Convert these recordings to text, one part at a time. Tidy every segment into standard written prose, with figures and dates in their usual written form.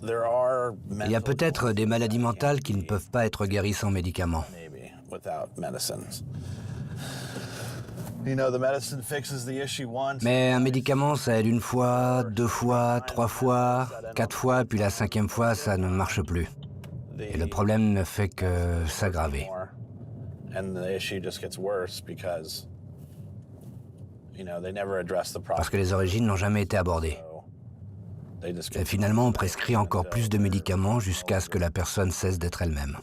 Il y a peut-être des maladies mentales qui ne peuvent pas être guéries sans médicaments. Mais un médicament, ça aide une fois, 2 fois, 3 fois, 4 fois, puis la 5e fois, ça ne marche plus. Et le problème ne fait que s'aggraver. Parce que les origines n'ont jamais été abordées. Et finalement, on prescrit encore plus de médicaments jusqu'à ce que la personne cesse d'être elle-même.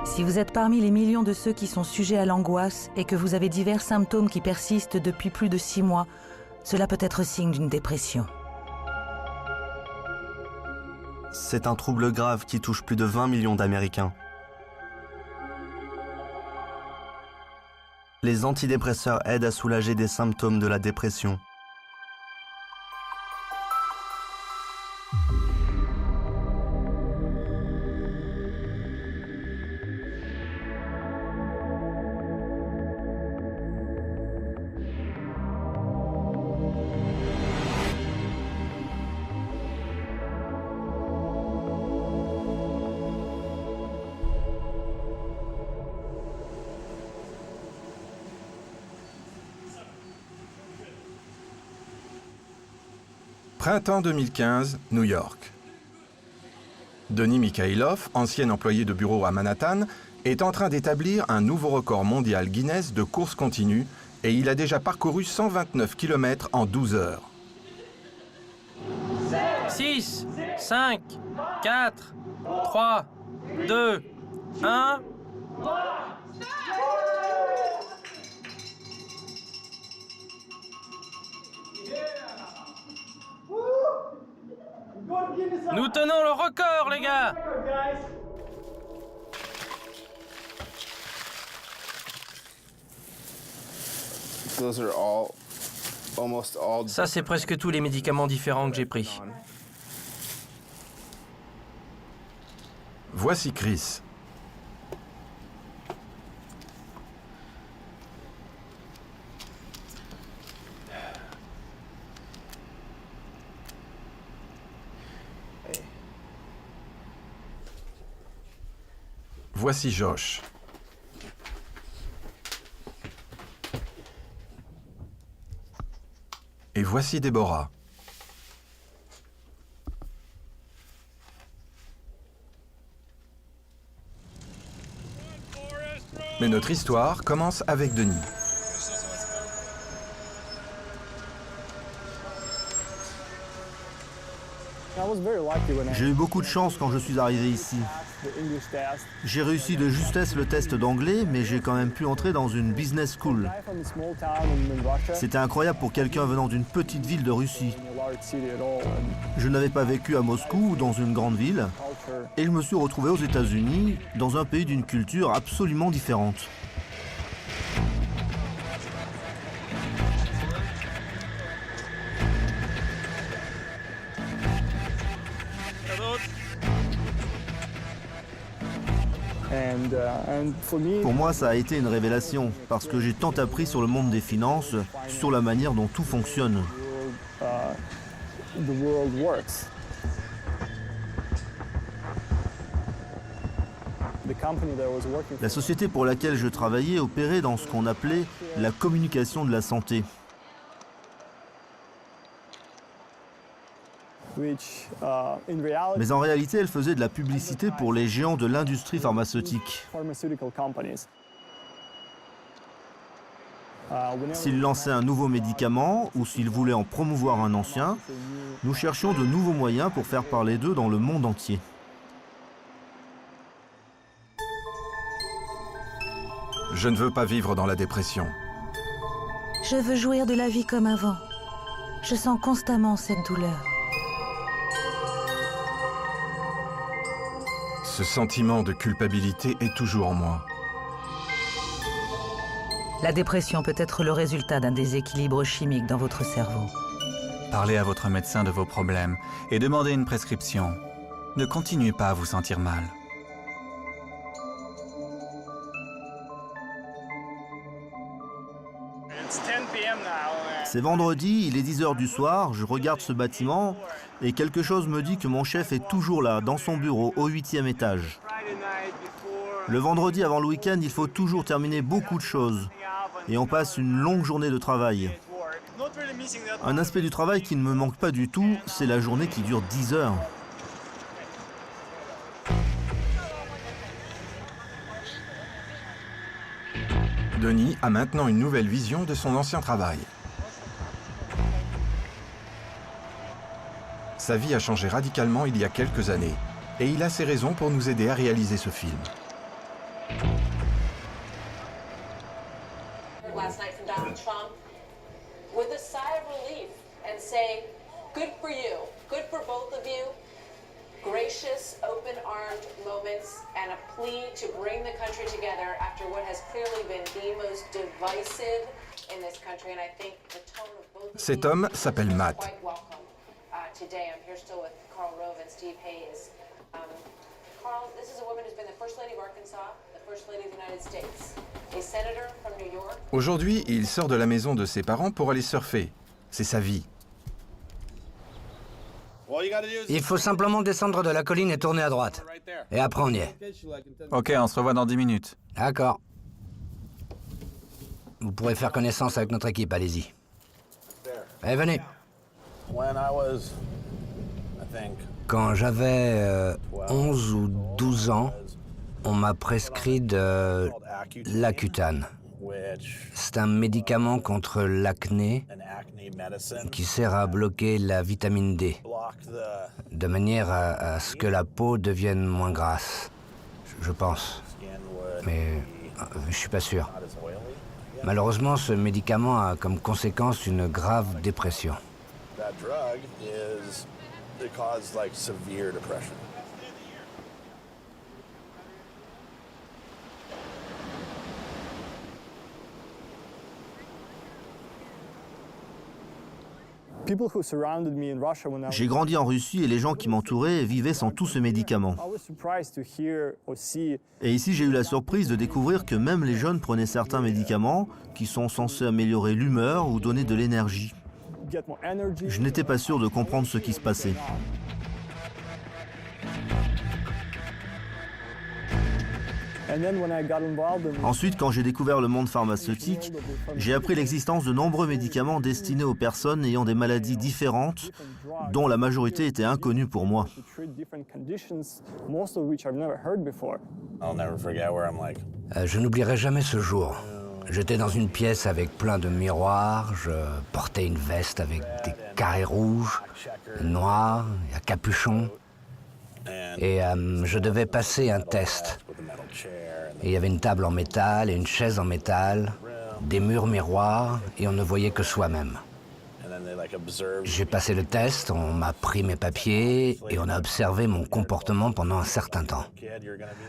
Si vous êtes parmi les millions de ceux qui sont sujets à l'angoisse et que vous avez divers symptômes qui persistent depuis plus de 6 mois, cela peut être signe d'une dépression. C'est un trouble grave qui touche plus de 20 millions d'Américains. Les antidépresseurs aident à soulager des symptômes de la dépression. Printemps 2015, New York. Denis Mikhailov, ancien employé de bureau à Manhattan, est en train d'établir un nouveau record mondial Guinness de course continue et il a déjà parcouru 129 km en 12 heures. 6, 5, 4, 3, 2, 1... Nous tenons le record, les gars! Ça, c'est presque tous les médicaments différents que j'ai pris. Voici Chris. Voici Josh. Et voici Déborah. Mais notre histoire commence avec Denis. J'ai eu beaucoup de chance quand je suis arrivé ici. J'ai réussi de justesse le test d'anglais, mais j'ai quand même pu entrer dans une business school. C'était incroyable pour quelqu'un venant d'une petite ville de Russie. Je n'avais pas vécu à Moscou ou dans une grande ville, et je me suis retrouvé aux États-Unis, dans un pays d'une culture absolument différente. Pour moi, ça a été une révélation, parce que j'ai tant appris sur le monde des finances, sur la manière dont tout fonctionne. La société pour laquelle je travaillais opérait dans ce qu'on appelait la communication de la santé. Mais en réalité, elle faisait de la publicité pour les géants de l'industrie pharmaceutique. S'ils lançaient un nouveau médicament ou s'ils voulaient en promouvoir un ancien, nous cherchions de nouveaux moyens pour faire parler d'eux dans le monde entier. Je ne veux pas vivre dans la dépression. Je veux jouir de la vie comme avant. Je sens constamment cette douleur. Ce sentiment de culpabilité est toujours en moi. La dépression peut être le résultat d'un déséquilibre chimique dans votre cerveau. Parlez à votre médecin de vos problèmes et demandez une prescription. Ne continuez pas à vous sentir mal. C'est vendredi, il est 10 h du soir, je regarde ce bâtiment et quelque chose me dit que mon chef est toujours là, dans son bureau, au 8e étage. Le vendredi avant le week-end, il faut toujours terminer beaucoup de choses et on passe une longue journée de travail. Un aspect du travail qui ne me manque pas du tout, c'est la journée qui dure 10 heures. Denis a maintenant une nouvelle vision de son ancien travail. Sa vie a changé radicalement il y a quelques années, et il a ses raisons pour nous aider à réaliser ce film. Last night from Donald Trump, with a sigh of relief and say, good for you, good for both of you. Gracious, open-armed moments and a plea to bring the country together after what has clearly been the most divisive in this country. And I think the tone of both of Cet homme s'appelle Matt. quite welcome. Today I'm here still with Karl Rove and Steve Hayes. Karl, this is a woman who's been the First Lady of Arkansas, the First Lady of the United States, a senator from New York. Aujourd'hui, il sort de la maison de ses parents pour aller surfer. C'est sa vie. Il faut simplement descendre de la colline et tourner à droite. Et après, on y est. Ok, on se revoit dans 10 minutes. D'accord. Vous pourrez faire connaissance avec notre équipe, allez-y. Allez, venez. Quand j'avais 11 ou 12 ans, on m'a prescrit de l'Accutane. C'est un médicament contre l'acné qui sert à bloquer la vitamine D, de manière à ce que la peau devienne moins grasse, je pense. Mais je suis pas sûr. Malheureusement, ce médicament a comme conséquence une grave dépression. J'ai grandi en Russie et les gens qui m'entouraient vivaient sans tout ce médicament. Et ici, j'ai eu la surprise de découvrir que même les jeunes prenaient certains médicaments qui sont censés améliorer l'humeur ou donner de l'énergie. Je n'étais pas sûr de comprendre ce qui se passait. Ensuite, quand j'ai découvert le monde pharmaceutique, j'ai appris l'existence de nombreux médicaments destinés aux personnes ayant des maladies différentes, dont la majorité était inconnue pour moi. Je n'oublierai jamais ce jour. J'étais dans une pièce avec plein de miroirs, je portais une veste avec des carrés rouges, noirs, à capuchon, et je devais passer un test. Et il y avait une table en métal et une chaise en métal, des murs miroirs, et on ne voyait que soi-même. J'ai passé le test, on m'a pris mes papiers et on a observé mon comportement pendant un certain temps.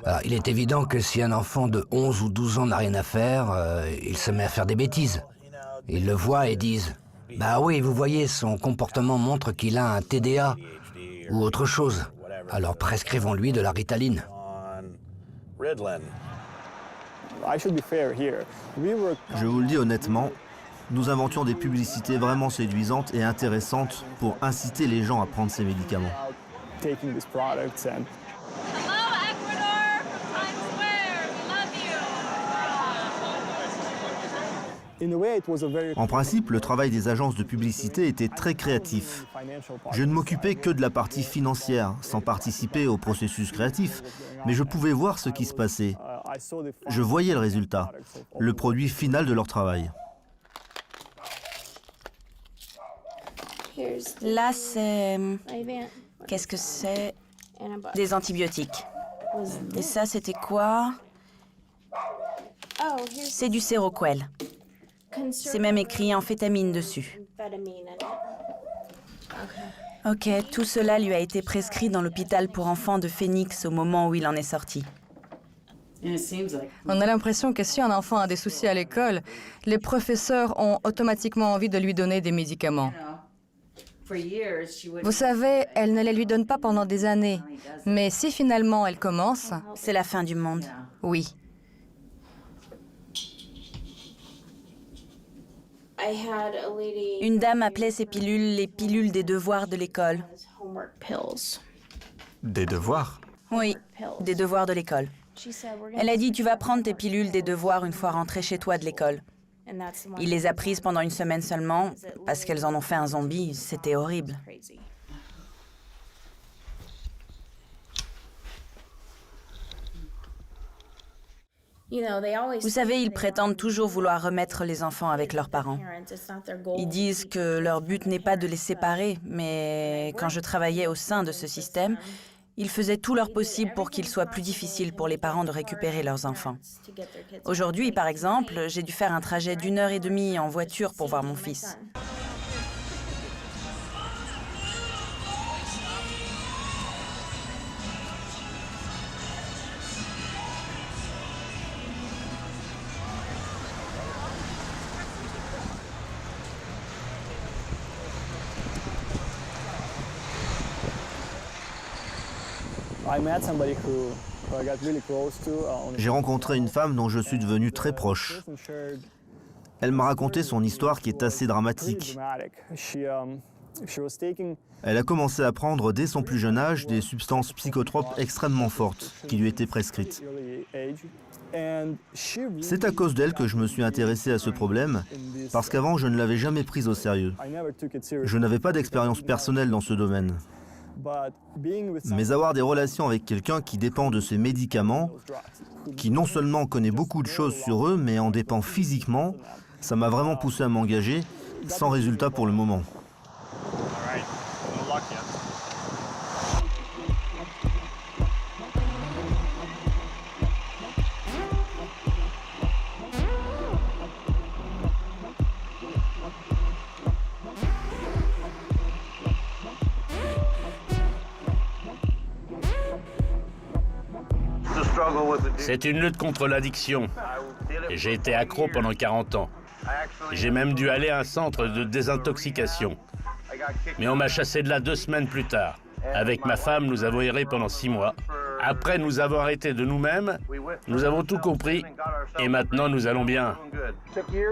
Alors, il est évident que si un enfant de 11 ou 12 ans n'a rien à faire, il se met à faire des bêtises. Ils le voient et disent « Bah oui, vous voyez, son comportement montre qu'il a un TDA ou autre chose. Alors prescrivons-lui de la Ritaline. » Je vous le dis honnêtement, nous inventions des publicités vraiment séduisantes et intéressantes pour inciter les gens à prendre ces médicaments. En principe, le travail des agences de publicité était très créatif. Je ne m'occupais que de la partie financière, sans participer au processus créatif, mais je pouvais voir ce qui se passait. Je voyais le résultat, le produit final de leur travail. Là, c'est... Qu'est-ce que c'est? Des antibiotiques. Et ça, c'était quoi? C'est du Seroquel. C'est même écrit amphétamine dessus. Ok, tout cela lui a été prescrit dans l'hôpital pour enfants de Phoenix au moment où il en est sorti. On a l'impression que si un enfant a des soucis à l'école, les professeurs ont automatiquement envie de lui donner des médicaments. Vous savez, elle ne les lui donne pas pendant des années. Mais si finalement elle commence... C'est la fin du monde. Oui. Une dame appelait ces pilules les pilules des devoirs de l'école. Des devoirs? Oui, des devoirs de l'école. Elle a dit, tu vas prendre tes pilules des devoirs une fois rentrée chez toi de l'école. Il les a prises pendant une semaine seulement, parce qu'elles en ont fait un zombie. C'était horrible. Vous savez, ils prétendent toujours vouloir remettre les enfants avec leurs parents. Ils disent que leur but n'est pas de les séparer, mais quand je travaillais au sein de ce système, ils faisaient tout leur possible pour qu'il soit plus difficile pour les parents de récupérer leurs enfants. Aujourd'hui, par exemple, j'ai dû faire un trajet d'1 heure et demie en voiture pour voir mon fils. J'ai rencontré une femme dont je suis devenu très proche. Elle m'a raconté son histoire qui est assez dramatique. Elle a commencé à prendre dès son plus jeune âge des substances psychotropes extrêmement fortes qui lui étaient prescrites. C'est à cause d'elle que je me suis intéressé à ce problème, parce qu'avant je ne l'avais jamais prise au sérieux. Je n'avais pas d'expérience personnelle dans ce domaine. Mais avoir des relations avec quelqu'un qui dépend de ces médicaments, qui non seulement connaît beaucoup de choses sur eux, mais en dépend physiquement, ça m'a vraiment poussé à m'engager, sans résultat pour le moment. C'est une lutte contre l'addiction. J'ai été accro pendant 40 ans. J'ai même dû aller à un centre de désintoxication. Mais on m'a chassé de là 2 semaines plus tard. Avec ma femme, nous avons erré pendant 6 mois. Après nous avons arrêté de nous-mêmes, nous avons tout compris, et maintenant nous allons bien.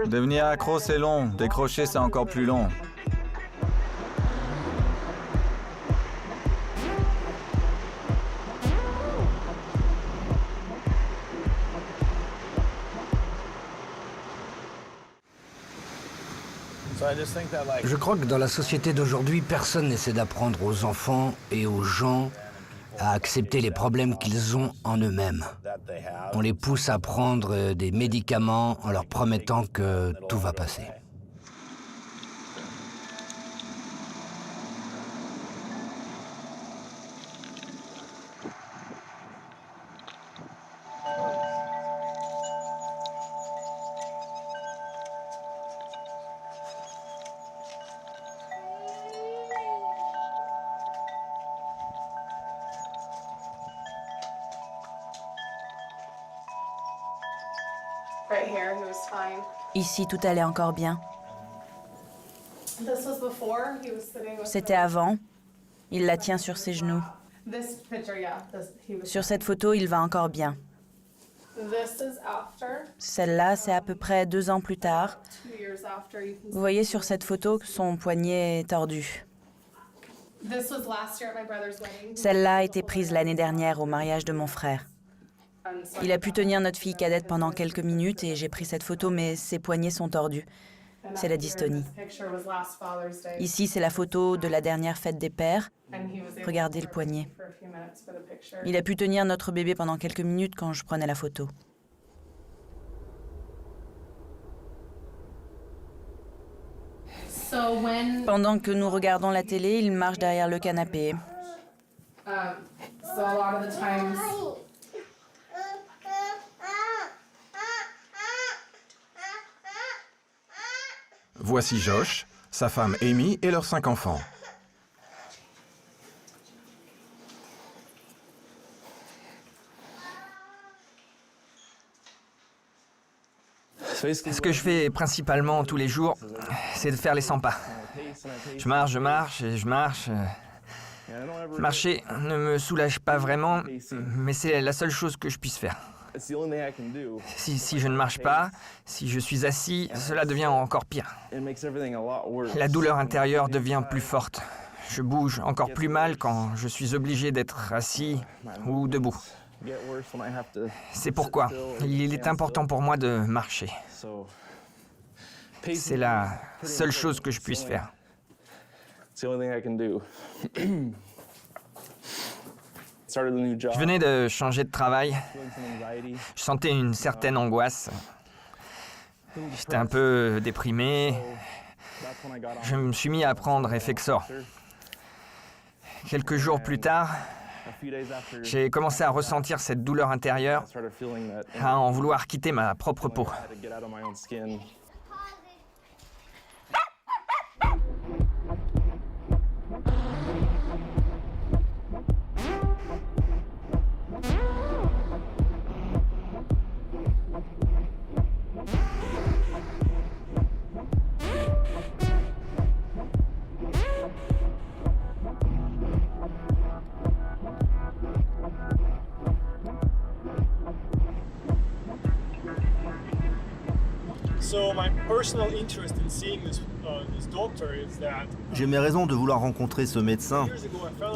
Devenir accro, c'est long. Décrocher, c'est encore plus long. Je crois que dans la société d'aujourd'hui, personne n'essaie d'apprendre aux enfants et aux gens à accepter les problèmes qu'ils ont en eux-mêmes. On les pousse à prendre des médicaments en leur promettant que tout va passer. Ici, tout allait encore bien. C'était avant. Il la tient sur ses genoux. Sur cette photo, il va encore bien. Celle-là, c'est à peu près 2 ans plus tard. Vous voyez sur cette photo que son poignet est tordu. Celle-là a été prise l'année dernière au mariage de mon frère. Il a pu tenir notre fille cadette pendant quelques minutes et j'ai pris cette photo, mais ses poignets sont tordus. C'est la dystonie. Ici, c'est la photo de la dernière fête des pères. Regardez le poignet. Il a pu tenir notre bébé pendant quelques minutes quand je prenais la photo. Pendant que nous regardons la télé, il marche derrière le canapé. Voici Josh, sa femme Amy et leurs 5 enfants. Ce que je fais principalement tous les jours, c'est de faire les 100 pas. Je marche et je marche. Marcher ne me soulage pas vraiment, mais c'est la seule chose que je puisse faire. Si je ne marche pas, si je suis assis, cela devient encore pire. La douleur intérieure devient plus forte. Je bouge encore plus mal quand je suis obligé d'être assis ou debout. C'est pourquoi il est important pour moi de marcher. C'est la seule chose que je puisse faire. Je venais de changer de travail. Je sentais une certaine angoisse. J'étais un peu déprimé. Je me suis mis à prendre Effexor. Quelques jours plus tard, j'ai commencé à ressentir cette douleur intérieure, à en vouloir quitter ma propre peau. J'ai mes raisons de vouloir rencontrer ce médecin.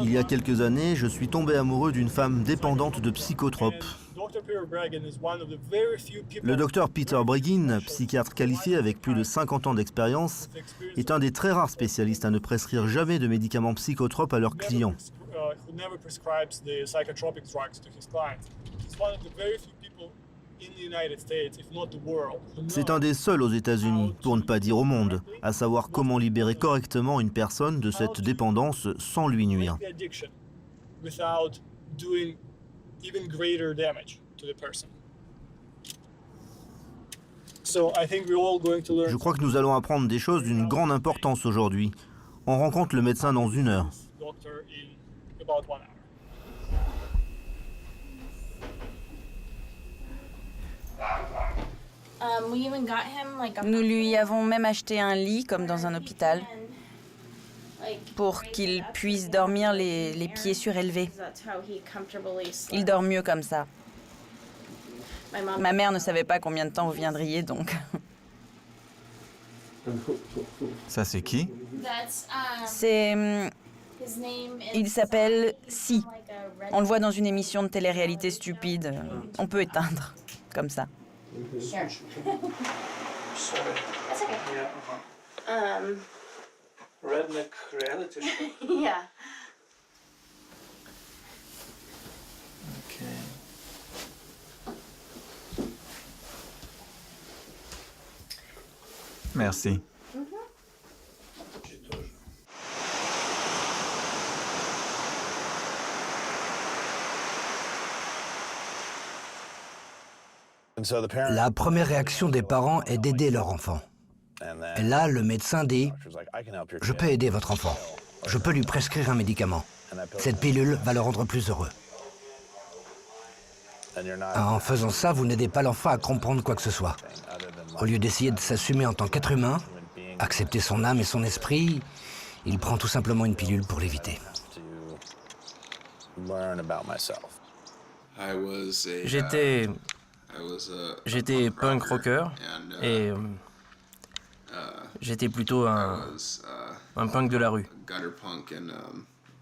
Il y a quelques années, je suis tombé amoureux d'une femme dépendante de psychotropes. Le docteur Peter Breggin, psychiatre qualifié avec plus de 50 ans d'expérience, est un des très rares spécialistes à ne prescrire jamais de médicaments psychotropes à leurs clients. C'est un des seuls aux États-Unis, pour ne pas dire au monde, à savoir comment libérer correctement une personne de cette dépendance sans lui nuire. Je crois que nous allons apprendre des choses d'une grande importance aujourd'hui. On rencontre le médecin dans 1 heure. Nous lui avons même acheté un lit, comme dans un hôpital, pour qu'il puisse dormir les pieds surélevés. Il dort mieux comme ça. Ma mère ne savait pas combien de temps vous viendriez, donc... Ça, c'est qui? C'est... Il s'appelle Si. On le voit dans une émission de télé-réalité stupide. On peut éteindre, comme ça. Sure. Sorry. That's okay. Yeah. Redneck reality show. Yeah. Okay. Merci. La première réaction des parents est d'aider leur enfant. Et là, le médecin dit « Je peux aider votre enfant. Je peux lui prescrire un médicament. Cette pilule va le rendre plus heureux. » En faisant ça, vous n'aidez pas l'enfant à comprendre quoi que ce soit. Au lieu d'essayer de s'assumer en tant qu'être humain, accepter son âme et son esprit, il prend tout simplement une pilule pour l'éviter. J'étais punk rocker et j'étais plutôt un punk de la rue.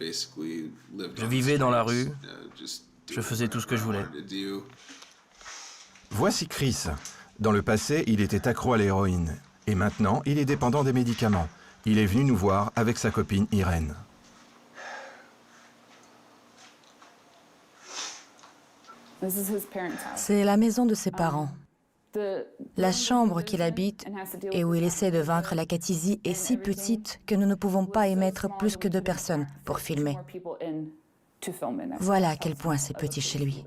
Je vivais dans la rue, je faisais tout ce que je voulais. Voici Chris. Dans le passé, il était accro à l'héroïne. Et maintenant, il est dépendant des médicaments. Il est venu nous voir avec sa copine Irène. C'est la maison de ses parents. La chambre qu'il habite et où il essaie de vaincre la catisie est si petite que nous ne pouvons pas y mettre plus que 2 personnes pour filmer. Voilà à quel point c'est petit chez lui.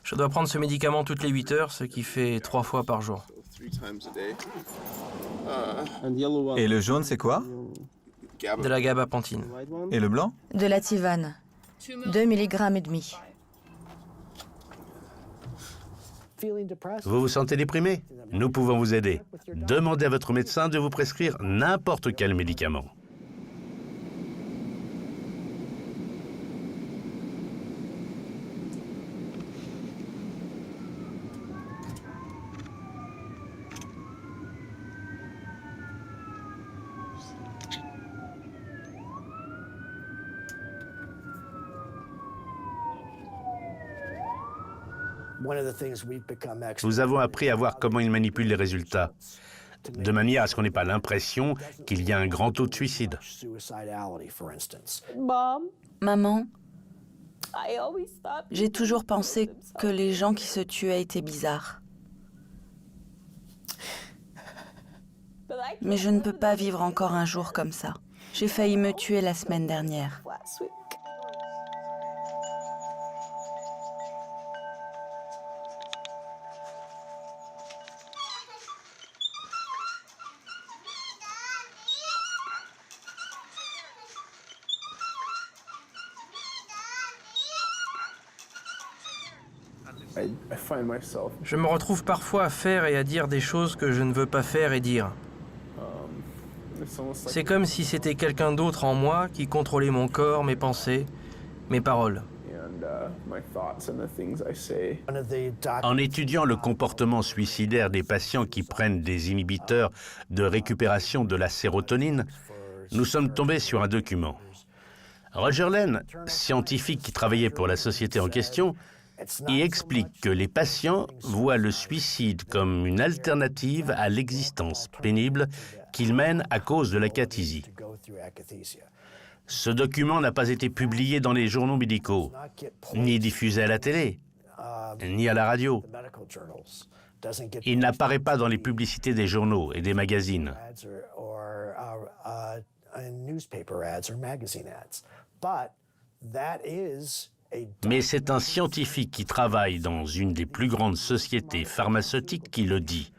Je dois prendre ce médicament toutes les 8 heures, ce qui fait 3 fois par jour. Et le jaune, c'est quoi? De la gabapentine. Et le blanc? De la Tivane. 2,5 mg. Vous vous sentez déprimé? Nous pouvons vous aider. Demandez à votre médecin de vous prescrire n'importe quel médicament. Nous avons appris à voir comment ils manipulent les résultats, de manière à ce qu'on n'ait pas l'impression qu'il y a un grand taux de suicide. Maman, j'ai toujours pensé que les gens qui se tuaient étaient bizarres. Mais je ne peux pas vivre encore un jour comme ça. J'ai failli me tuer la semaine dernière. Je me retrouve parfois à faire et à dire des choses que je ne veux pas faire et dire. C'est comme si c'était quelqu'un d'autre en moi qui contrôlait mon corps, mes pensées, mes paroles. En étudiant le comportement suicidaire des patients qui prennent des inhibiteurs de récupération de la sérotonine, nous sommes tombés sur un document. Roger Lane, scientifique qui travaillait pour la société en question, y explique que les patients voient le suicide comme une alternative à l'existence pénible qu'ils mènent à cause de l'acathisie. Ce document n'a pas été publié dans les journaux médicaux, ni diffusé à la télé, ni à la radio. Il n'apparaît pas dans les publicités des journaux et des magazines. Mais c'est un scientifique qui travaille dans une des plus grandes sociétés pharmaceutiques qui le dit.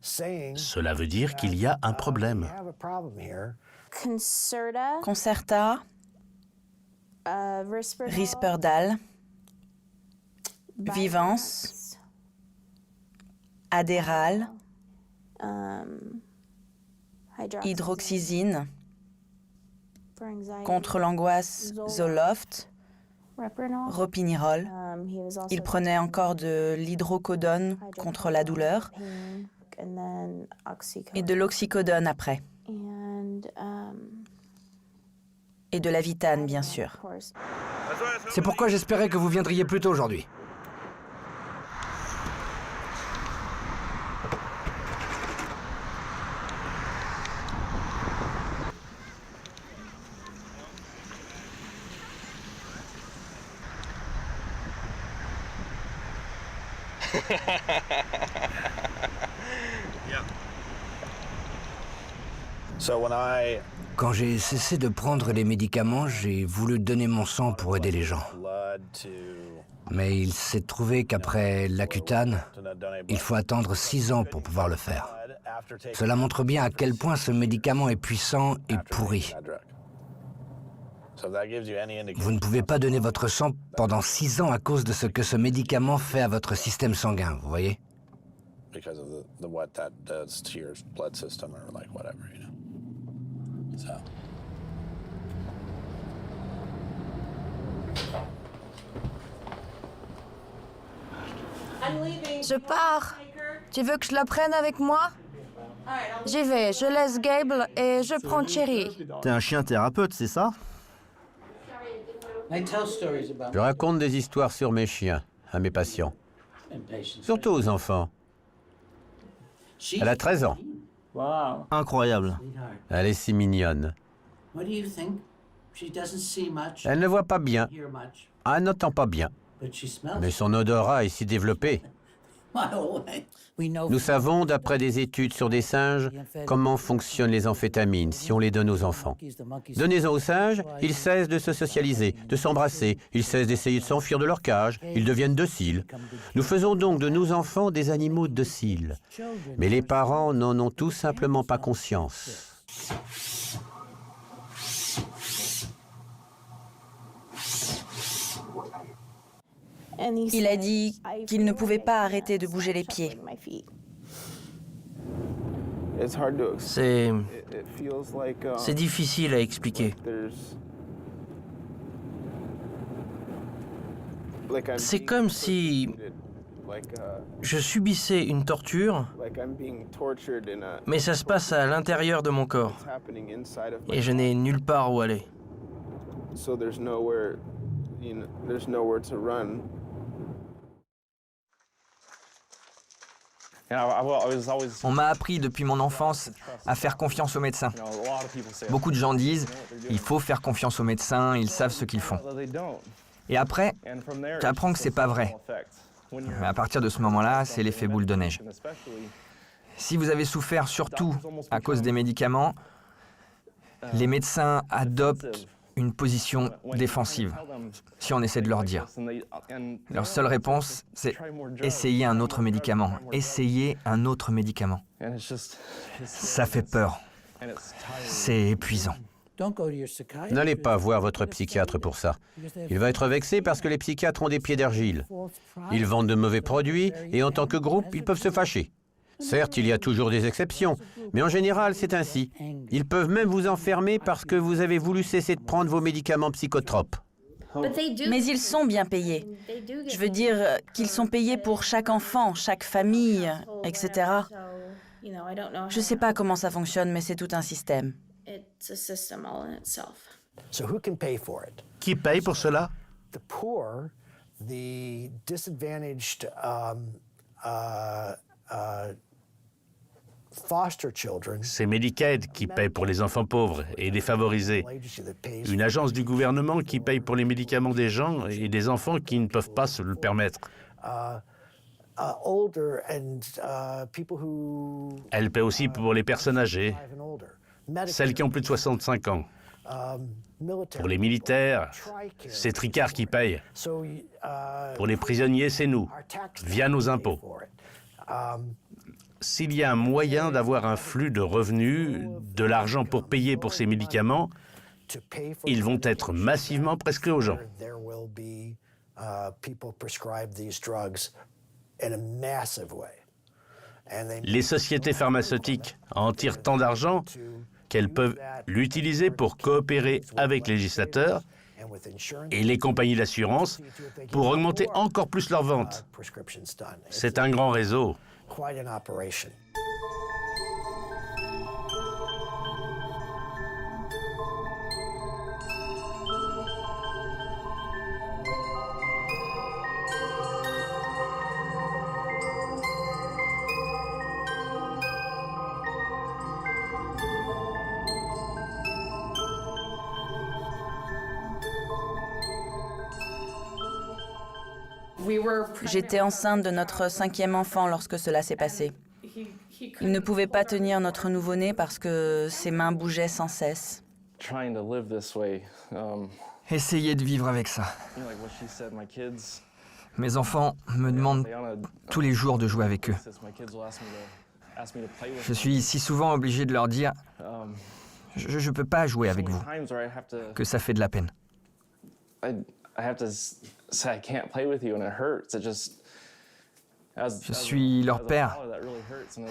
Cela veut dire qu'il y a un problème. Concerta, Risperdal, Vivance, Adderall, hydroxyzine, contre l'angoisse Zoloft, Ropinirol. Il prenait encore de l'hydrocodone contre la douleur et de l'oxycodone après. Et de la Vitane, bien sûr. C'est pourquoi j'espérais que vous viendriez plus tôt aujourd'hui. Quand j'ai cessé de prendre les médicaments, j'ai voulu donner mon sang pour aider les gens. Mais il s'est trouvé qu'après l'Accutane, il faut attendre 6 ans pour pouvoir le faire. Cela montre bien à quel point ce médicament est puissant et pourri. Vous ne pouvez pas donner votre sang pendant 6 ans à cause de ce que ce médicament fait à votre système sanguin, vous voyez? Je pars. Tu veux que je la prenne avec moi? J'y vais. Je laisse Gable et je prends Cherry. T'es un chien thérapeute, c'est ça? Je raconte des histoires sur mes chiens à mes patients, surtout aux enfants. Elle a 13 ans. Incroyable. Elle est si mignonne. Elle ne voit pas bien. Elle n'entend pas bien. Mais son odorat est si développé. Nous savons, d'après des études sur des singes, comment fonctionnent les amphétamines si on les donne aux enfants. Donnez-en aux singes, ils cessent de se socialiser, de s'embrasser, ils cessent d'essayer de s'enfuir de leur cage, ils deviennent dociles. Nous faisons donc de nos enfants des animaux dociles. Mais les parents n'en ont tout simplement pas conscience. Il a dit qu'il ne pouvait pas arrêter de bouger les pieds. C'est difficile à expliquer. C'est comme si je subissais une torture, mais ça se passe à l'intérieur de mon corps. Et je n'ai nulle part où aller. On m'a appris depuis mon enfance à faire confiance aux médecins. Beaucoup de gens disent « il faut faire confiance aux médecins, ils savent ce qu'ils font ». Et après, tu apprends que c'est pas vrai. À partir de ce moment-là, c'est l'effet boule de neige. Si vous avez souffert surtout à cause des médicaments, les médecins adoptent une position défensive, si on essaie de leur dire. Leur seule réponse, c'est « essayez un autre médicament, essayez un autre médicament ». Ça fait peur. C'est épuisant. N'allez pas voir votre psychiatre pour ça. Il va être vexé parce que les psychiatres ont des pieds d'argile. Ils vendent de mauvais produits et en tant que groupe, ils peuvent se fâcher. Certes, il y a toujours des exceptions, mais en général, c'est ainsi. Ils peuvent même vous enfermer parce que vous avez voulu cesser de prendre vos médicaments psychotropes. Mais ils sont bien payés. Je veux dire qu'ils sont payés pour chaque enfant, chaque famille, etc. Je ne sais pas comment ça fonctionne, mais c'est tout un système. Qui paye pour cela? C'est Medicaid qui paye pour les enfants pauvres et défavorisés. Une agence du gouvernement qui paye pour les médicaments des gens et des enfants qui ne peuvent pas se le permettre. Elle paie aussi pour les personnes âgées, celles qui ont plus de 65 ans. Pour les militaires, c'est Tricard qui paye. Pour les prisonniers, c'est nous, via nos impôts. S'il y a un moyen d'avoir un flux de revenus, de l'argent pour payer pour ces médicaments, ils vont être massivement prescrits aux gens. Les sociétés pharmaceutiques en tirent tant d'argent qu'elles peuvent l'utiliser pour coopérer avec les législateurs et les compagnies d'assurance pour augmenter encore plus leurs ventes. C'est un grand réseau. J'étais enceinte de notre 5e enfant lorsque cela s'est passé. Il ne pouvait pas tenir notre nouveau-né parce que ses mains bougeaient sans cesse. Essayez de vivre avec ça. Mes enfants me demandent tous les jours de jouer avec eux. Je suis si souvent obligé de leur dire « je ne peux pas jouer avec vous », que ça fait de la peine. Je suis leur père.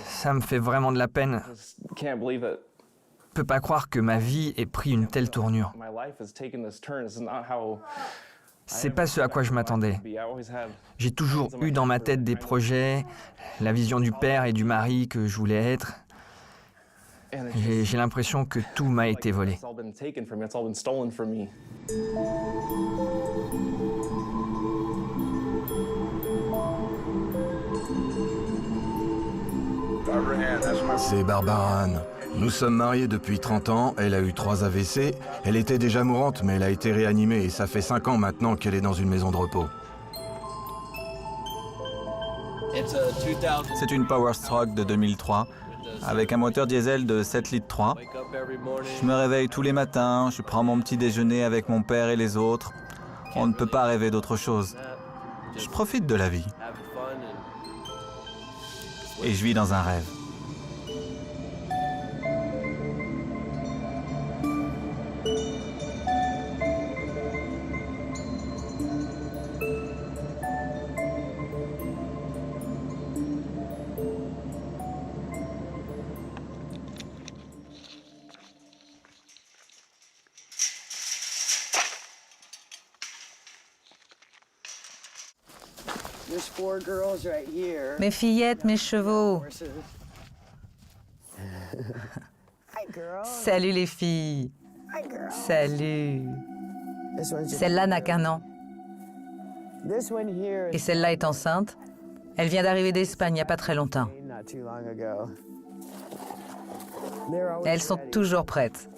Ça me fait vraiment de la peine. Je ne peux pas croire que ma vie ait pris une telle tournure. C'est pas ce à quoi je m'attendais. J'ai toujours eu dans ma tête des projets, la vision du père et du mari que je voulais être. J'ai l'impression que tout m'a été volé. C'est Barbara Ann. Nous sommes mariés depuis 30 ans, elle a eu 3 AVC. Elle était déjà mourante, mais elle a été réanimée et ça fait 5 ans maintenant qu'elle est dans une maison de repos. C'est une Power Stroke de 2003 avec un moteur diesel de 7 litres 3. Je me réveille tous les matins, je prends mon petit déjeuner avec mon père et les autres. On ne peut pas rêver d'autre chose. Je profite de la vie. Et je vis dans un rêve. Mes fillettes, mes chevaux. Salut les filles. Salut. Celle-là n'a qu'1 an. Et celle-là est enceinte. Elle vient d'arriver d'Espagne il n'y a pas très longtemps. Elles sont toujours prêtes.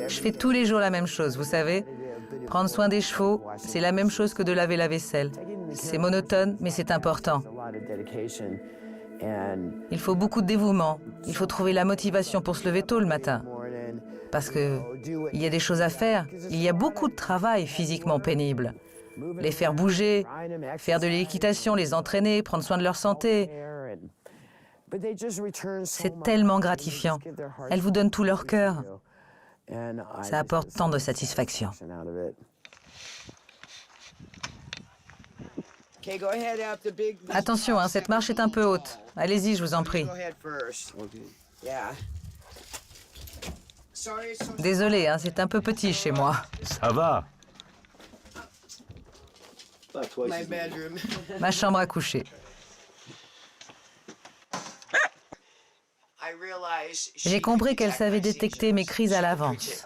Je fais tous les jours la même chose, vous savez. Prendre soin des chevaux, c'est la même chose que de laver la vaisselle. C'est monotone, mais c'est important. Il faut beaucoup de dévouement. Il faut trouver la motivation pour se lever tôt le matin. Parce qu'il y a des choses à faire. Il y a beaucoup de travail physiquement pénible. Les faire bouger, faire de l'équitation, les entraîner, prendre soin de leur santé. C'est tellement gratifiant. Elles vous donnent tout leur cœur. Ça apporte tant de satisfaction. Attention, hein, cette marche est un peu haute. Allez-y, je vous en prie. Désolé, hein, c'est un peu petit chez moi. Ça va. Ma chambre à coucher. J'ai compris qu'elle savait détecter mes crises à l'avance.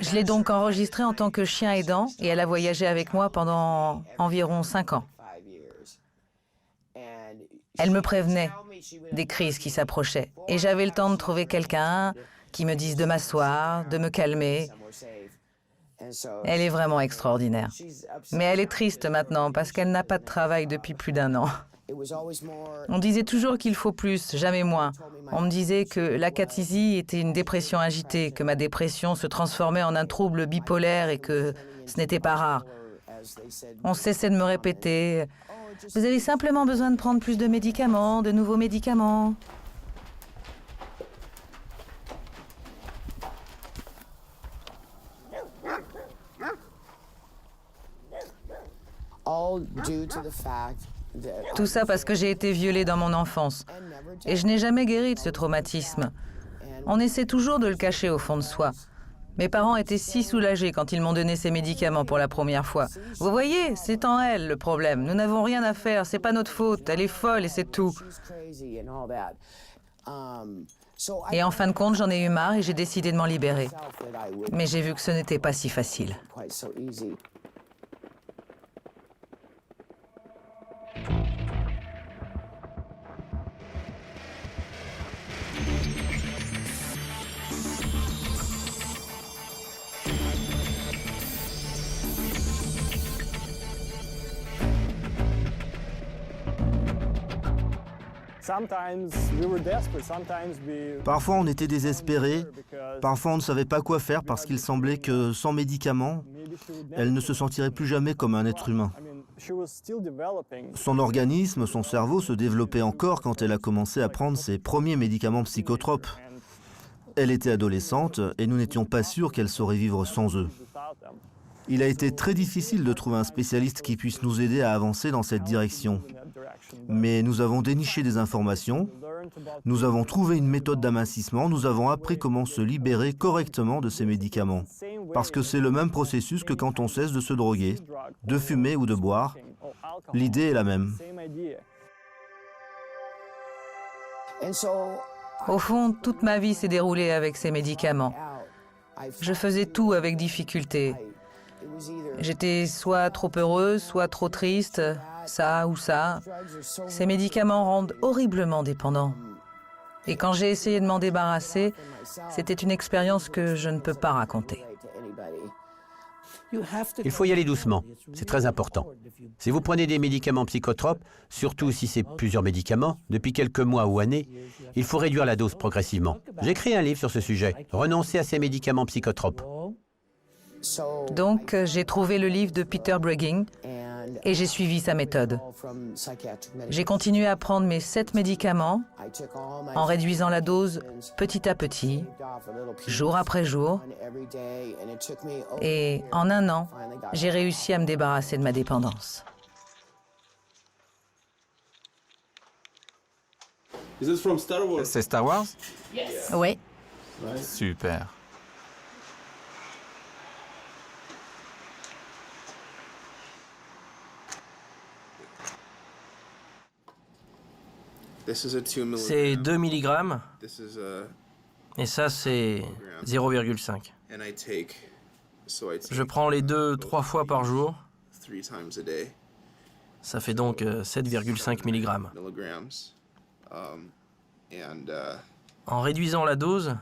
Je l'ai donc enregistrée en tant que chien aidant et elle a voyagé avec moi pendant environ 5 ans. Elle me prévenait des crises qui s'approchaient et j'avais le temps de trouver quelqu'un qui me dise de m'asseoir, de me calmer. Elle est vraiment extraordinaire. Mais elle est triste maintenant parce qu'elle n'a pas de travail depuis plus d'1 an. On disait toujours qu'il faut plus, jamais moins. On me disait que l'acathisie était une dépression agitée, que ma dépression se transformait en un trouble bipolaire et que ce n'était pas rare. On cessait de me répéter « Vous avez simplement besoin de prendre plus de médicaments, de nouveaux médicaments. » Tout ça parce que j'ai été violée dans mon enfance. Et je n'ai jamais guéri de ce traumatisme. On essaie toujours de le cacher au fond de soi. Mes parents étaient si soulagés quand ils m'ont donné ces médicaments pour la première fois. Vous voyez, c'est en elle le problème. Nous n'avons rien à faire, c'est pas notre faute. Elle est folle et c'est tout. Et en fin de compte, j'en ai eu marre et j'ai décidé de m'en libérer. Mais j'ai vu que ce n'était pas si facile. Parfois on était désespérés, parfois on ne savait pas quoi faire parce qu'il semblait que sans médicaments, elle ne se sentirait plus jamais comme un être humain. Son organisme, son cerveau se développait encore quand elle a commencé à prendre ses premiers médicaments psychotropes. Elle était adolescente et nous n'étions pas sûrs qu'elle saurait vivre sans eux. Il a été très difficile de trouver un spécialiste qui puisse nous aider à avancer dans cette direction. Mais nous avons déniché des informations, nous avons trouvé une méthode d'amincissement, nous avons appris comment se libérer correctement de ces médicaments. Parce que c'est le même processus que quand on cesse de se droguer, de fumer ou de boire. L'idée est la même. Au fond, toute ma vie s'est déroulée avec ces médicaments. Je faisais tout avec difficulté. J'étais soit trop heureuse, soit trop triste, ça ou ça. Ces médicaments rendent horriblement dépendant. Et quand j'ai essayé de m'en débarrasser, c'était une expérience que je ne peux pas raconter. Il faut y aller doucement, c'est très important. Si vous prenez des médicaments psychotropes, surtout si c'est plusieurs médicaments, depuis quelques mois ou années, il faut réduire la dose progressivement. J'ai écrit un livre sur ce sujet, Renoncer à ces médicaments psychotropes. Donc, j'ai trouvé le livre de Peter Bregging et j'ai suivi sa méthode. J'ai continué à prendre mes 7 médicaments en réduisant la dose petit à petit, jour après jour. Et en un an, j'ai réussi à me débarrasser de ma dépendance. C'est Star Wars? Oui. Super. C'est 2 mg et ça c'est 0,5. Je prends les deux 3 fois par jour. Ça fait donc 7,5 mg. En réduisant la dose,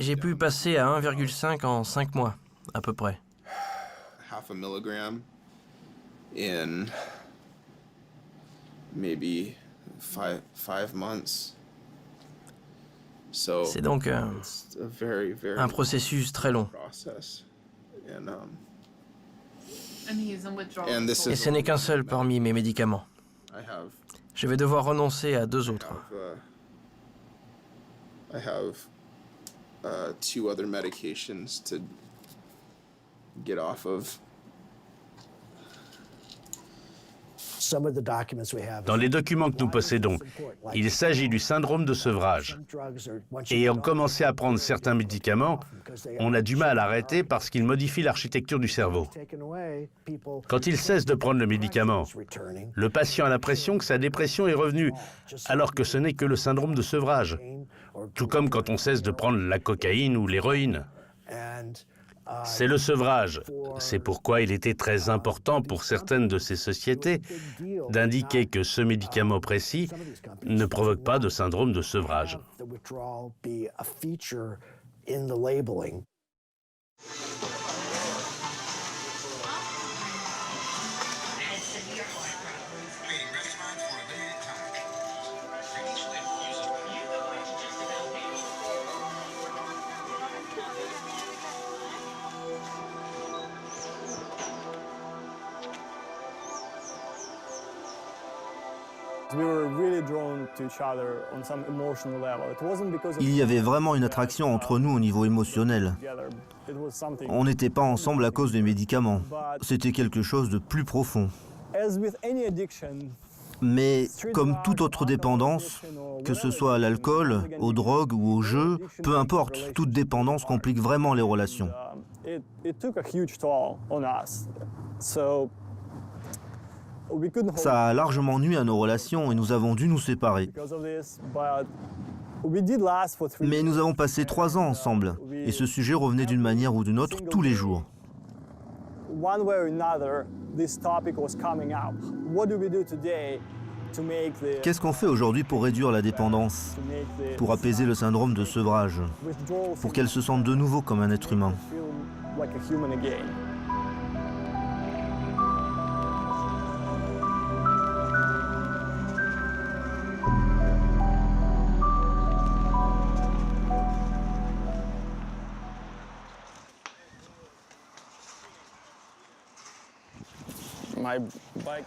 j'ai pu passer à 1,5 en 5 mois, à peu près. C'est donc un processus très long. Et ce n'est qu'un seul parmi mes médicaments. Je vais devoir renoncer à 2 autres. Dans les documents que nous possédons, il s'agit du syndrome de sevrage. Et ayant commencé à prendre certains médicaments, on a du mal à arrêter parce qu'ils modifient l'architecture du cerveau. Quand il cesse de prendre le médicament, le patient a l'impression que sa dépression est revenue, alors que ce n'est que le syndrome de sevrage. Tout comme quand on cesse de prendre la cocaïne ou l'héroïne. C'est le sevrage. C'est pourquoi il était très important pour certaines de ces sociétés d'indiquer que ce médicament précis ne provoque pas de syndrome de sevrage. Il y avait vraiment une attraction entre nous au niveau émotionnel. On n'était pas ensemble à cause des médicaments. C'était quelque chose de plus profond. Mais comme toute autre dépendance, que ce soit à l'alcool, aux drogues ou aux jeux, peu importe, toute dépendance complique vraiment les relations. Ça a largement nui à nos relations et nous avons dû nous séparer. Mais nous avons passé 3 ans ensemble et ce sujet revenait d'une manière ou d'une autre tous les jours. Qu'est-ce qu'on fait aujourd'hui pour réduire la dépendance, pour apaiser le syndrome de sevrage, pour qu'elle se sente de nouveau comme un être humain?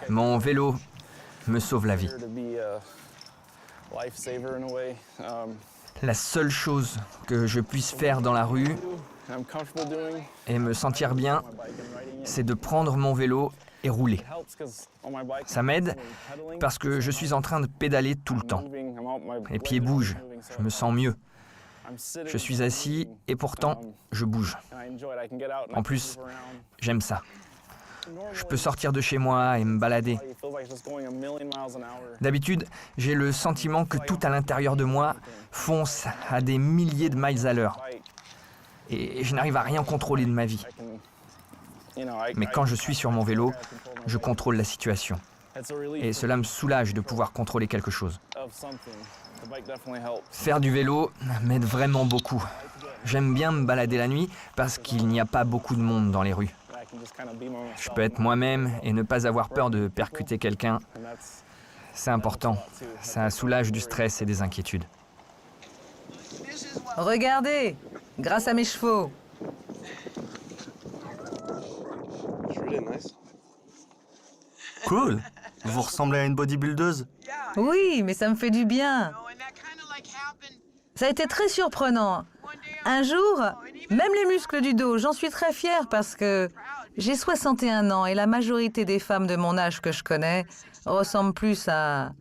Mon vélo me sauve la vie. La seule chose que je puisse faire dans la rue et me sentir bien, c'est de prendre mon vélo et rouler. Ça m'aide parce que je suis en train de pédaler tout le temps. Les pieds bougent, je me sens mieux. Je suis assis et pourtant, je bouge. En plus, j'aime ça. Je peux sortir de chez moi et me balader. D'habitude, j'ai le sentiment que tout à l'intérieur de moi fonce à des milliers de miles à l'heure. Et je n'arrive à rien contrôler de ma vie. Mais quand je suis sur mon vélo, je contrôle la situation. Et cela me soulage de pouvoir contrôler quelque chose. Faire du vélo m'aide vraiment beaucoup. J'aime bien me balader la nuit parce qu'il n'y a pas beaucoup de monde dans les rues. Je peux être moi-même et ne pas avoir peur de percuter quelqu'un. C'est important. Ça soulage du stress et des inquiétudes. Regardez, grâce à mes chevaux. Cool. Vous ressemblez à une bodybuildeuse. Oui, mais ça me fait du bien. Ça a été très surprenant. Un jour, même les muscles du dos, j'en suis très fière parce que j'ai 61 ans et la majorité des femmes de mon âge que je connais ressemblent plus à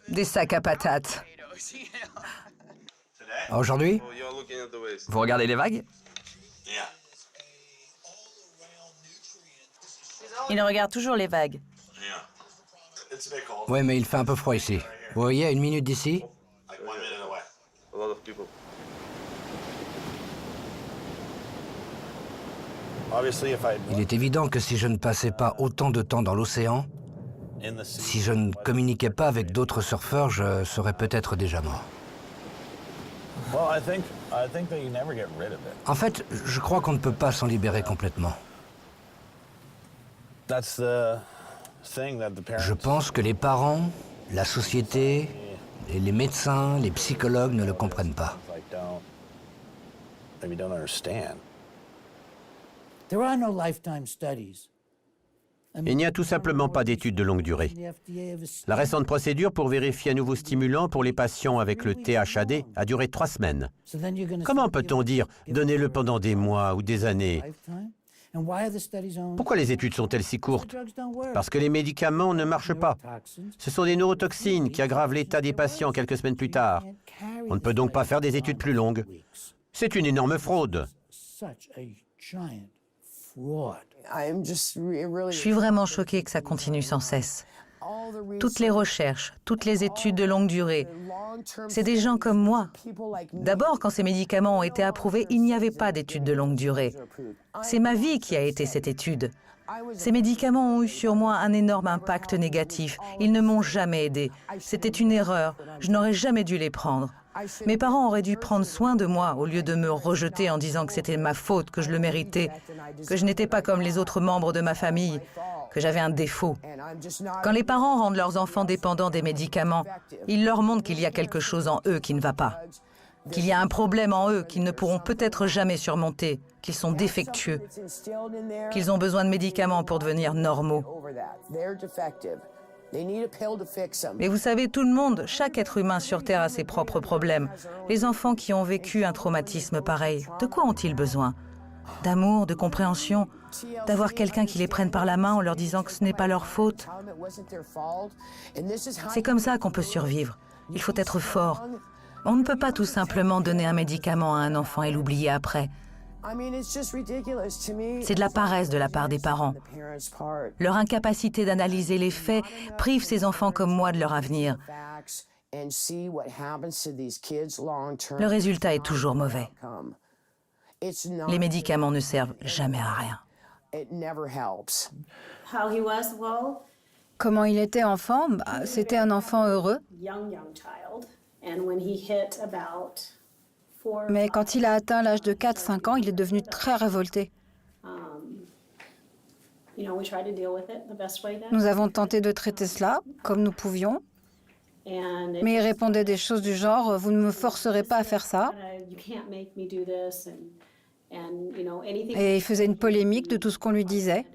des sacs à patates. Aujourd'hui, Vous regardez les vagues? Il regarde toujours les vagues. oui, mais il fait un peu froid ici. Vous voyez, à 1 minute d'ici, il est évident que si je ne passais pas autant de temps dans l'océan, si je ne communiquais pas avec d'autres surfeurs, je serais peut-être déjà mort. En fait, je crois qu'on ne peut pas s'en libérer complètement. Je pense que les parents, la société, et les médecins, les psychologues ne le comprennent pas. Il n'y a tout simplement pas d'études de longue durée. La récente procédure pour vérifier un nouveau stimulant pour les patients avec le THAD a duré 3 semaines. Comment peut-on dire « donnez-le pendant des mois ou des années » Pourquoi les études sont-elles si courtes? Parce que les médicaments ne marchent pas. Ce sont des neurotoxines qui aggravent l'état des patients quelques semaines plus tard. On ne peut donc pas faire des études plus longues. C'est une énorme fraude. Je suis vraiment choquée que ça continue sans cesse. Toutes les recherches, toutes les études de longue durée, c'est des gens comme moi. D'abord, quand ces médicaments ont été approuvés, il n'y avait pas d'études de longue durée. C'est ma vie qui a été cette étude. Ces médicaments ont eu sur moi un énorme impact négatif. Ils ne m'ont jamais aidé. C'était une erreur. Je n'aurais jamais dû les prendre. Mes parents auraient dû prendre soin de moi au lieu de me rejeter en disant que c'était ma faute, que je le méritais, que je n'étais pas comme les autres membres de ma famille, que j'avais un défaut. Quand les parents rendent leurs enfants dépendants des médicaments, ils leur montrent qu'il y a quelque chose en eux qui ne va pas, qu'il y a un problème en eux qu'ils ne pourront peut-être jamais surmonter, qu'ils sont défectueux, qu'ils ont besoin de médicaments pour devenir normaux. Mais vous savez, tout le monde, chaque être humain sur Terre a ses propres problèmes. Les enfants qui ont vécu un traumatisme pareil, de quoi ont-ils besoin? D'amour, de compréhension, d'avoir quelqu'un qui les prenne par la main en leur disant que ce n'est pas leur faute. C'est comme ça qu'on peut survivre. Il faut être fort. On ne peut pas tout simplement donner un médicament à un enfant et l'oublier après. C'est de la paresse de la part des parents. Leur incapacité d'analyser les faits prive ces enfants comme moi de leur avenir. Le résultat est toujours mauvais. Les médicaments ne servent jamais à rien. Comment il était enfant? C'était un enfant heureux. Mais quand il a atteint l'âge de 4-5 ans, il est devenu très révolté. Nous avons tenté de traiter cela comme nous pouvions, mais il répondait des choses du genre « Vous ne me forcerez pas à faire ça ». Et il faisait une polémique de tout ce qu'on lui disait.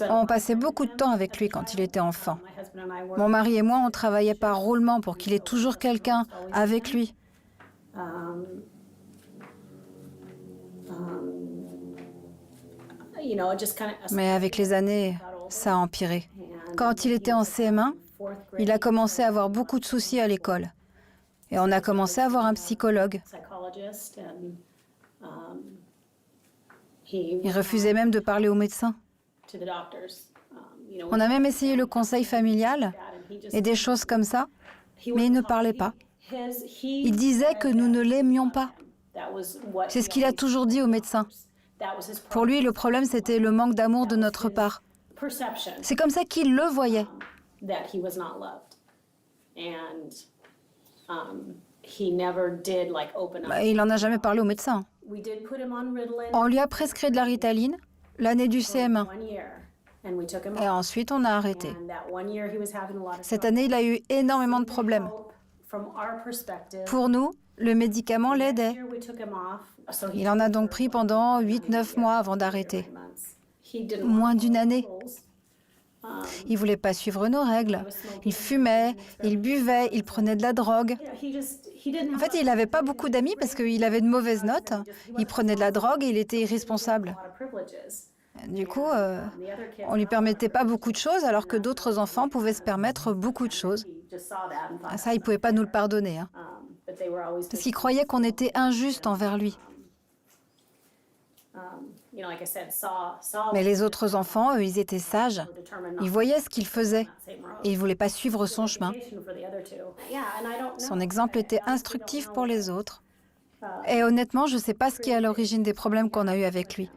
On passait beaucoup de temps avec lui quand il était enfant. Mon mari et moi, on travaillait par roulement pour qu'il ait toujours quelqu'un avec lui. Mais avec les années, ça a empiré. Quand il était en CM1, il a commencé à avoir beaucoup de soucis à l'école. Et on a commencé à voir un psychologue. Il refusait même de parler aux médecins. On a même essayé le conseil familial et des choses comme ça, mais il ne parlait pas. Il disait que nous ne l'aimions pas. C'est ce qu'il a toujours dit aux médecins. Pour lui, le problème, c'était le manque d'amour de notre part. C'est comme ça qu'il le voyait. Il n'en a jamais parlé au médecin. On lui a prescrit de la Ritaline l'année du CM1. Et ensuite, on a arrêté. Cette année, il a eu énormément de problèmes. Pour nous, le médicament l'aidait. Il en a donc pris pendant 8-9 mois avant d'arrêter. Moins d'une année. Il ne voulait pas suivre nos règles. Il fumait, il buvait, il prenait de la drogue. En fait, il n'avait pas beaucoup d'amis parce qu'il avait de mauvaises notes. Il prenait de la drogue et il était irresponsable. Du coup, on ne lui permettait pas beaucoup de choses alors que d'autres enfants pouvaient se permettre beaucoup de choses. Ça, il ne pouvait pas nous le pardonner. Parce qu'il croyait qu'on était injuste envers lui. Mais les autres enfants, eux, ils étaient sages. Ils voyaient ce qu'il faisait et ils ne voulaient pas suivre son chemin. Son exemple était instructif pour les autres. Et honnêtement, je ne sais pas ce qui est à l'origine des problèmes qu'on a eus avec lui.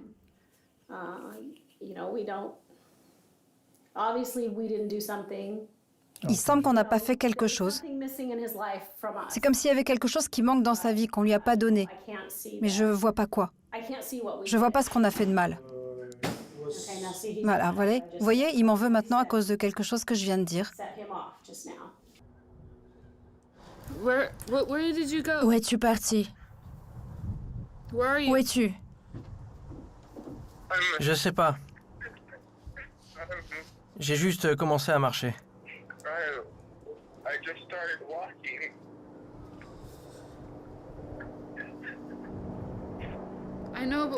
Il semble qu'on n'a pas fait quelque chose. C'est comme s'il y avait quelque chose qui manque dans sa vie, qu'on ne lui a pas donné. Mais je ne vois pas quoi. Je ne vois pas ce qu'on a fait de mal. Voilà, vous voyez, il m'en veut maintenant à cause de quelque chose que je viens de dire. Où es-tu parti? Où es-tu? Je sais pas. J'ai juste commencé à marcher.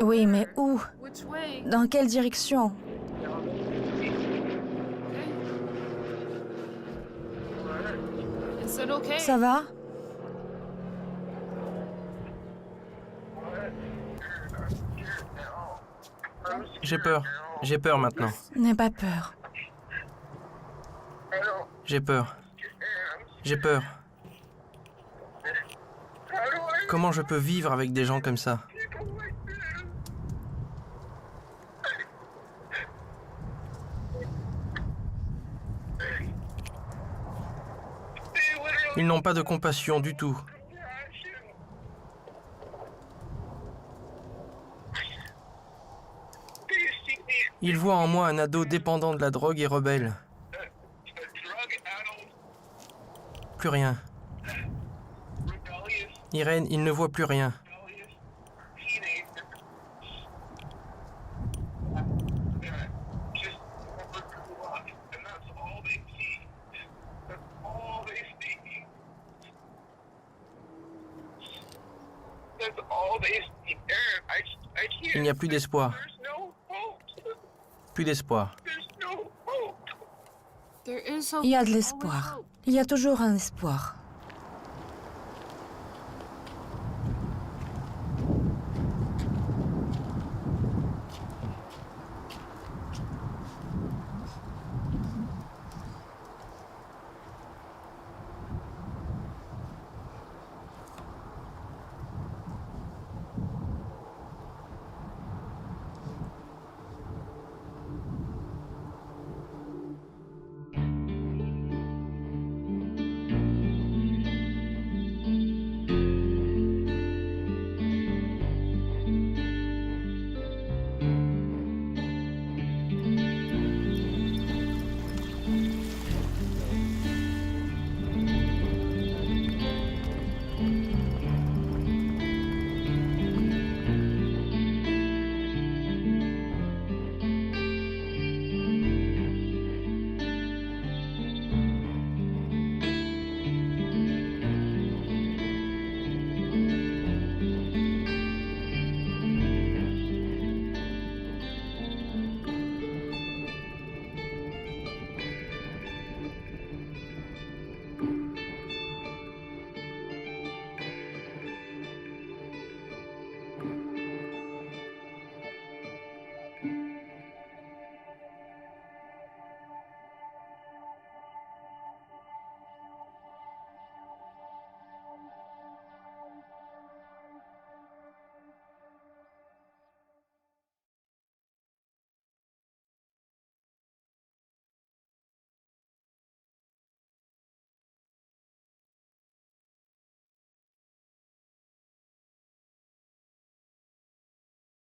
Oui, mais où? Dans quelle direction? Ça va? J'ai peur. J'ai peur maintenant. N'aie pas peur. J'ai peur. J'ai peur. Comment je peux vivre avec des gens comme ça? Ils n'ont pas de compassion du tout. Ils voient en moi un ado dépendant de la drogue et rebelle. Plus rien. Irène, il ne voit plus rien. Il n'y a plus d'espoir. Plus d'espoir. Il y a de l'espoir. Il y a toujours un espoir.